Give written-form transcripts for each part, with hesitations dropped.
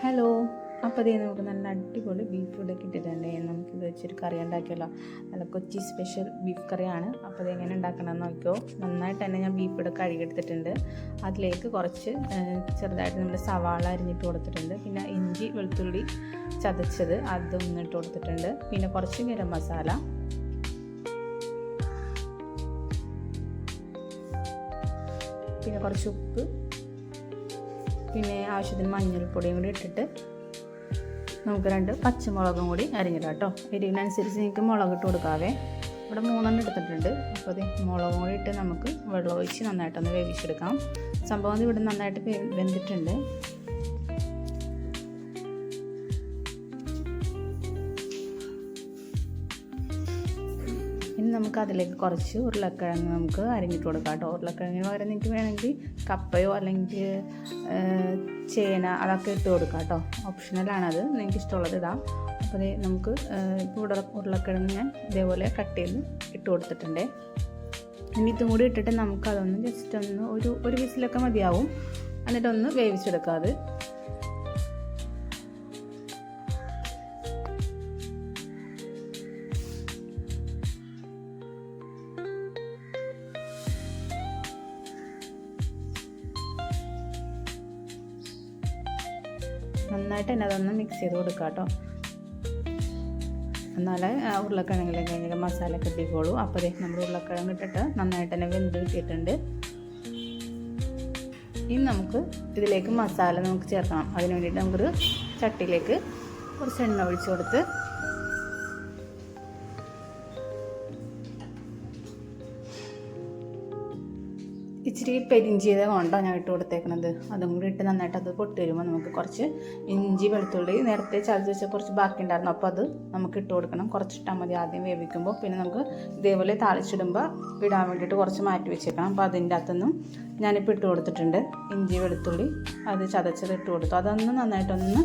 Hello. അപ്പോൾ അതേ നമുക്ക് നല്ല അടിപൊളി ബീഫ് ഇവിടെ കിട്ടിയിട്ടുണ്ട്. നമുക്കിത് വെച്ചൊരു കറി ഉണ്ടാക്കിയല്ലോ. നല്ല കൊച്ചി സ്പെഷ്യൽ ബീഫ് കറിയാണ്. അപ്പോൾ അത് എങ്ങനെ ഉണ്ടാക്കണമെന്ന് നോക്കിയോ. നന്നായിട്ട് തന്നെ ഞാൻ ബീഫ് ഇവിടെ കഴുകിയെടുത്തിട്ടുണ്ട്. അതിലേക്ക് കുറച്ച് ചെറുതായിട്ട് നമ്മൾ സവാള അരിഞ്ഞിട്ട് കൊടുത്തിട്ടുണ്ട്. പിന്നെ ഇഞ്ചി വെളുത്തുള്ളി ചതച്ചത് അതൊന്നും ഇട്ട് കൊടുത്തിട്ടുണ്ട്. പിന്നെ കുറച്ച് ഗരം മസാല, പിന്നെ കുറച്ച് ഉപ്പ്, പിന്നെ ആവശ്യത്തിന് മഞ്ഞൾപ്പൊടിയും കൂടി ഇട്ടിട്ട് നമുക്ക് 2 പച്ചമുളകും കൂടി അരിഞ്ഞിടാം കേട്ടോ. എരിവിനനുസരിച്ച് എനിക്ക് മുളക് ഇട്ട് കൊടുക്കാവേ. ഇവിടെ 3 എടുത്തിട്ടുണ്ട്. അപ്പോൾ അത് മുളകും കൂടി ഇട്ട് നമുക്ക് വെള്ളം ഒഴിച്ച് നന്നായിട്ടൊന്ന് വേവിച്ചെടുക്കാം. സംഭവം ഇവിടെ നന്നായിട്ട് വെന്തിട്ടുണ്ട്. ഇനി നമുക്ക് അതിലേക്ക് കുറച്ച് ഉരുളക്കിഴങ്ങ് നമുക്ക് അരിഞ്ഞിട്ട് കൊടുക്കാം കേട്ടോ. ഉരുളക്കിഴങ്ങിന് പകരം നിങ്ങൾക്ക് വേണമെങ്കിൽ കപ്പയോ അല്ലെങ്കിൽ ചേന അതൊക്കെ ഇട്ട് കൊടുക്കാം കേട്ടോ. ഓപ്ഷണലാണത്, നിങ്ങൾക്ക് ഇഷ്ടമുള്ളത് ഇടാം. അപ്പോൾ നമുക്ക് ഇപ്പോൾ ഉരുളക്കിഴങ്ങ് ഞാൻ ഇതേപോലെ കട്ട് ചെയ്ത് ഇട്ട് കൊടുത്തിട്ടുണ്ട്. ഇനി ഇതും കൂടി ഇട്ടിട്ട് നമുക്കതൊന്ന് ജസ്റ്റ് ഒന്ന് ഒരു വിസിലൊക്കെ മതിയാവും. എന്നിട്ടൊന്ന് വേവിച്ചെടുക്കാം. അത് നന്നായിട്ട് തന്നെ അതൊന്ന് മിക്സ് ചെയ്ത് കൊടുക്കുക കേട്ടോ. എന്നാലേ ഉരുളക്കിഴങ്ങിലേക്ക് കഴിഞ്ഞാൽ മസാല കിട്ടിക്കോളൂ. അപ്പോൾ നമ്മൾ ഉരുളക്കിഴങ്ങ് ഇട്ടിട്ട് നന്നായിട്ട് തന്നെ വെന്ത് കിട്ടിയിട്ടുണ്ട്. ഇനി നമുക്ക് ഇതിലേക്ക് മസാല നമുക്ക് ചേർക്കണം. അതിന് വേണ്ടിയിട്ട് നമുക്കൊരു ചട്ടിയിലേക്ക് കുറച്ച് എണ്ണ ഒഴിച്ച് കൊടുത്ത് ഇച്ചിരി പെരിഞ്ചീരകം കൊണ്ടോ ഞാൻ ഇട്ട് കൊടുത്തേക്കണത്. അതും കൂടി ഇട്ട് നന്നായിട്ട് അത് പൊട്ടി വരുമ്പോൾ നമുക്ക് കുറച്ച് ഇഞ്ചി വെളുത്തുള്ളി നേരത്തെ ചതച്ച് വെച്ചാൽ കുറച്ച് ബാക്കി ഉണ്ടായിരുന്നു. അപ്പോൾ അത് നമുക്ക് ഇട്ട് കൊടുക്കണം. കുറച്ചിട്ടാൽ മതി ആദ്യം വേവിക്കുമ്പോൾ. പിന്നെ നമുക്ക് ഇതേപോലെ താളിച്ചിടുമ്പോൾ ഇടാൻ വേണ്ടിയിട്ട് കുറച്ച് മാറ്റി വെച്ചേക്കണം. അപ്പോൾ അതിൻ്റെ അകത്തുനിന്നും ഞാനിപ്പോൾ ഇട്ട് കൊടുത്തിട്ടുണ്ട്. ഇഞ്ചി വെളുത്തുള്ളി അത് ചതച്ചത് ഇട്ട് കൊടുത്തു. അതൊന്ന് നന്നായിട്ടൊന്ന്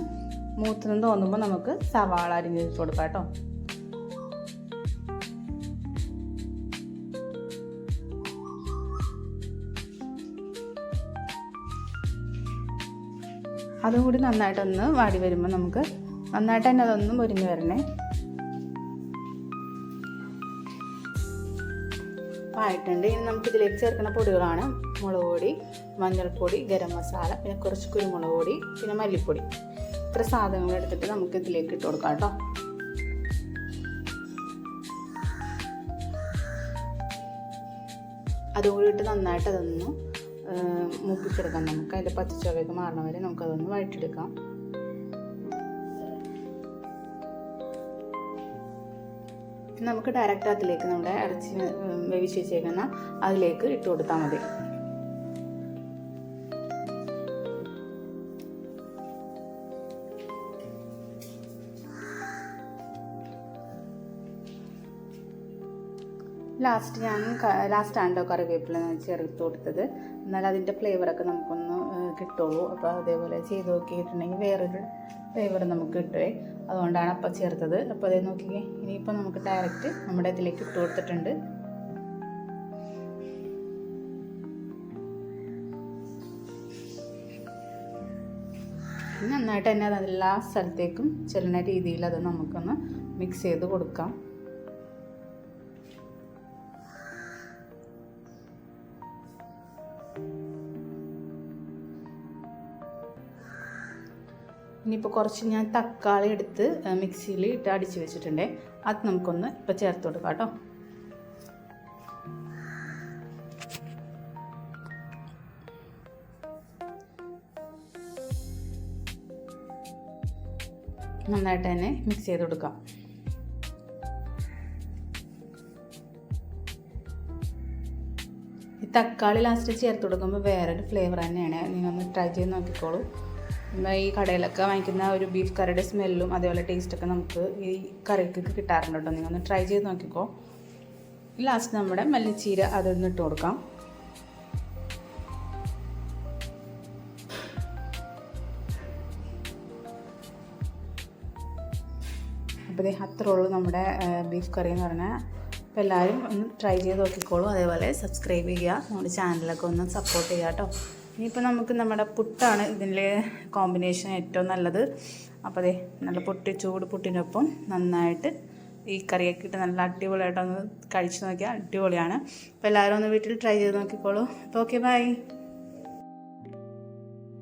മൂത്തെന്ന് തോന്നുമ്പോൾ നമുക്ക് സവാള അരിഞ്ഞിട്ട് കൊടുക്കാം കേട്ടോ. അതും കൂടി നന്നായിട്ടൊന്ന് വാടി വരുമ്പോൾ നമുക്ക് നന്നായിട്ട് തന്നെ അതൊന്നും പൊരിഞ്ഞ് വരണേ. ആയിട്ടുണ്ട്. ഇനി നമുക്കിതിലേക്ക് ചേർക്കുന്ന പൊടികളാണ് മുളക് പൊടി, മഞ്ഞൾപ്പൊടി, ഗരം മസാല, പിന്നെ കുറച്ച് കുരുമുളക് പൊടി, പിന്നെ മല്ലിപ്പൊടി. ഇത്ര സാധനങ്ങൾ എടുത്തിട്ട് നമുക്ക് ഇതിലേക്ക് ഇട്ട് കൊടുക്കാം കേട്ടോ. അതുകൂടി ഇട്ട് നന്നായിട്ട് അതൊന്ന് മൂപ്പിച്ചെടുക്കാം. നമുക്ക് അതിൻ്റെ പച്ചച്ചുവയൊക്കെ മാറണ വരെ നമുക്കതൊന്ന് വഴറ്റിയെടുക്കാം. നമുക്ക് ഡയറക്റ്റ് അതിലേക്ക് നമ്മുടെ ഇറച്ചി വേവിച്ച് വെച്ചേക്കുന്ന അതിലേക്ക് ഇട്ട് കൊടുത്താൽ മതി. ലാസ്റ്റാണ് കറിവേപ്പില ചേർത്ത് കൊടുത്തത്. എന്നാൽ അതിൻ്റെ ഫ്ലേവറൊക്കെ നമുക്കൊന്ന് കിട്ടുള്ളൂ. അപ്പോൾ അതേപോലെ ചെയ്ത് നോക്കിയിട്ടുണ്ടെങ്കിൽ വേറൊരു ഫ്ലേവർ നമുക്ക് കിട്ടുമേ. അതുകൊണ്ടാണ് അപ്പം ചേർത്തത്. അപ്പോൾ അതേ നോക്കിക്കേ. ഇനിയിപ്പോൾ നമുക്ക് ഡയറക്റ്റ് നമ്മുടെ ഇതിലേക്ക് ഇട്ട് കൊടുത്തിട്ടുണ്ട്. നന്നായിട്ട് തന്നെ അത് എല്ലാ സ്ഥലത്തേക്കും ചെല്ലുന്ന രീതിയിൽ അത് നമുക്കൊന്ന് മിക്സ് ചെയ്ത് കൊടുക്കാം. ഇനിയിപ്പോൾ കുറച്ച് ഞാൻ തക്കാളി എടുത്ത് മിക്സിയിൽ ഇട്ട് അടിച്ച് വെച്ചിട്ടുണ്ട്. അത് നമുക്കൊന്ന് ഇപ്പോൾ ചേർത്ത് കൊടുക്കാം കേട്ടോ. നന്നായിട്ട് തന്നെ മിക്സ് ചെയ്ത് കൊടുക്കാം. ഈ തക്കാളി ലാസ്റ്റ് ചേർത്ത് കൊടുക്കുമ്പോൾ വേറൊരു ഫ്ലേവർ തന്നെയാണ്. നിങ്ങളൊന്ന് ട്രൈ ചെയ്ത് നോക്കിക്കോളൂ. ഈ കടയിലൊക്കെ വാങ്ങിക്കുന്ന ഒരു ബീഫ് കറിയുടെ സ്മെല്ലും അതേപോലെ ടേസ്റ്റൊക്കെ നമുക്ക് ഈ കറിക്ക് കിട്ടാറുണ്ട് കേട്ടോ. നിങ്ങളൊന്ന് ട്രൈ ചെയ്ത് നോക്കിക്കോ. ലാസ്റ്റ് നമ്മുടെ മല്ലിച്ചീര അതൊന്ന് ഇട്ട് കൊടുക്കാം. അപ്പോൾ അത്രേ ഉള്ളൂ നമ്മുടെ ബീഫ് കറി എന്ന് പറഞ്ഞാൽ. അപ്പോൾ എല്ലാവരും ഒന്ന് ട്രൈ ചെയ്ത് നോക്കിക്കോളൂ. അതേപോലെ സബ്സ്ക്രൈബ് ചെയ്യുക. നമ്മുടെ ചാനലൊക്കെ ഒന്ന് സപ്പോർട്ട് ചെയ്യുക കേട്ടോ. ഇനിയിപ്പോൾ നമുക്ക് നമ്മുടെ പുട്ടാണ് ഇതിൻ്റെ കോമ്പിനേഷൻ ഏറ്റവും നല്ലത്. അപ്പോൾ അതെ നല്ല ചൂട് പുട്ടിനൊപ്പം നന്നായിട്ട് ഈ കറിയൊക്കെ ഇട്ട് നല്ല അടിപൊളിയായിട്ടൊന്ന് കഴിച്ച് നോക്കിയാൽ അടിപൊളിയാണ്. അപ്പോൾ എല്ലാവരും ഒന്ന് വീട്ടിൽ ട്രൈ ചെയ്ത് നോക്കിക്കോളൂ. അപ്പോൾ ഓക്കെ, ബൈ.